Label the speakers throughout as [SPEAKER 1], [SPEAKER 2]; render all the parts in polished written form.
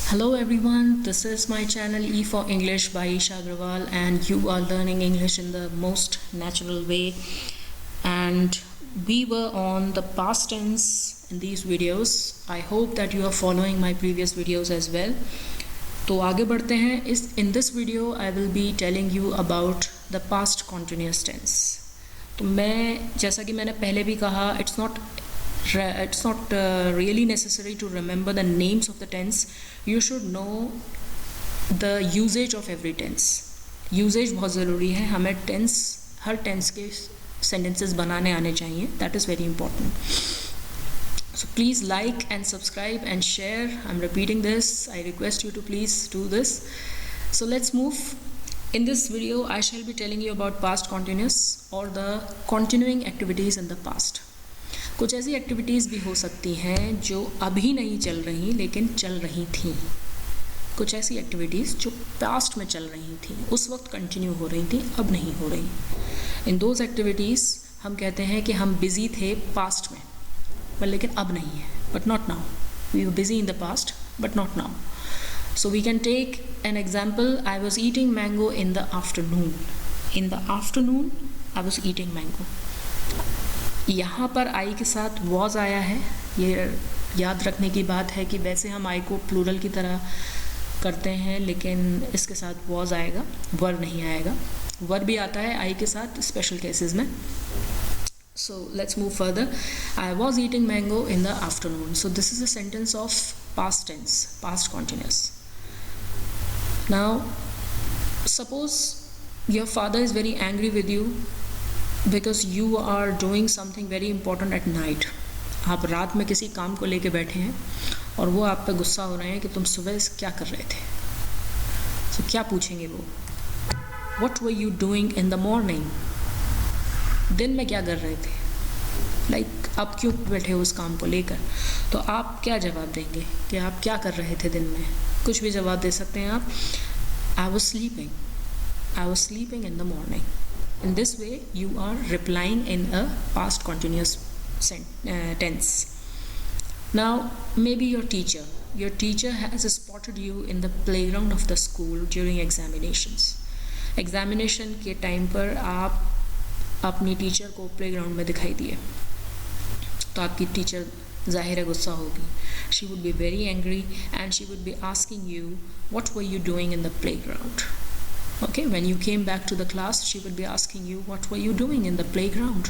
[SPEAKER 1] Hello everyone, this is my channel E for English by Isha Agrawal, and you are learning English in the most natural way. And we were on the past tense in these videos. I hope that you are following my previous videos as well. तो आगे बढ़ते हैं. In this video I will be telling you about the past continuous tense. तो मैं जैसा कि मैंने पहले भी कहा, it's not really necessary to remember the names of the tense. You should know the usage of every tense. Usage बहुत ज़रूरी है. हमें हर tense के sentences बनाने आने चाहिए. That is very important. So please like and subscribe and share. I'm repeating this. I request you to please do this. So let's move. In this video I shall be telling you about past continuous or the continuing activities in the past. कुछ ऐसी activities भी हो सकती हैं जो अभी नहीं चल रही लेकिन चल रही थी. कुछ ऐसी एक्टिविटीज़ जो पास्ट में चल रही थी, उस वक्त कंटिन्यू हो रही थी, अब नहीं हो रही. इन दोज एक्टिविटीज़ हम कहते हैं कि हम बिज़ी थे पास्ट में, पर लेकिन अब नहीं है. But not now. We were busy in the past but not now. So we can take an example. I was eating mango in the afternoon. In the afternoon, I was eating mango. यहाँ पर आई के साथ was आया है. ये याद रखने की बात है कि वैसे हम आई को प्लूरल की तरह करते हैं, लेकिन इसके साथ was आएगा, वर नहीं आएगा. वर भी आता है आई के साथ स्पेशल केसेस में. So let's move further. I was eating mango in the afternoon. So this is a sentence of past tense, past continuous. Now, suppose your father is very angry with you because you are doing something very important at night. आप रात में किसी काम को लेके बैठे हैं और वो आप पे गुस्सा हो रहे हैं कि तुम सुबह क्या कर रहे थे. So क्या पूछेंगे वो? What were you doing in the morning? दिन में क्या कर रहे थे? Like आप क्यों बैठे हो उस काम को लेकर? तो आप क्या जवाब देंगे कि आप क्या कर रहे थे दिन में? कुछ भी जवाब दे सकते हैं आप. I was sleeping. I was sleeping in the morning. In this way, you are replying in a past continuous tense. Now, maybe your teacher has spotted you in the playground of the school during examinations. Examination के time पर आप अपनी teacher को playground में दिखाई दिए, तो आपकी टीचर ज़ाहिर है गुस्सा होगी. She would be very angry and she would be asking you, what were you doing in the playground? Okay, when you came back to the class, she would be asking you, what were you doing in the playground?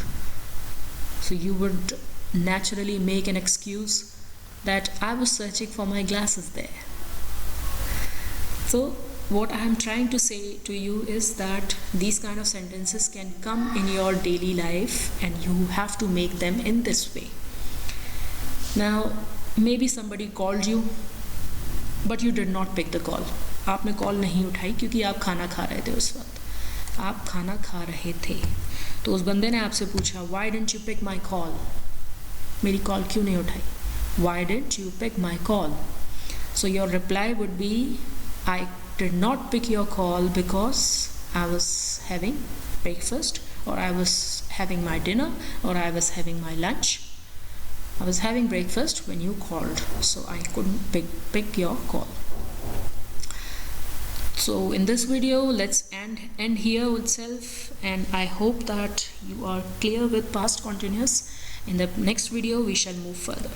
[SPEAKER 1] So you would naturally make an excuse that I was searching for my glasses there. So what I am trying to say to you is that these kind of sentences can come in your daily life and you have to make them in this way. Now, maybe somebody called you, but you did not pick the call. आपने call नहीं उठाई क्योंकि आप खाना खा रहे थे. उस वक्त आप खाना खा रहे थे, तो उस बंदे ने आपसे पूछा, why didn't you pick my call? मेरी कॉल क्यों नहीं उठाई? Why didn't you pick my call? So your reply would be, I did not pick your call because I was having breakfast, or I was having my dinner, or I was having my lunch. I was having breakfast when you called, so I couldn't pick your call. So in this video, let's end here itself, and I hope that you are clear with past continuous. In the next video, we shall move further.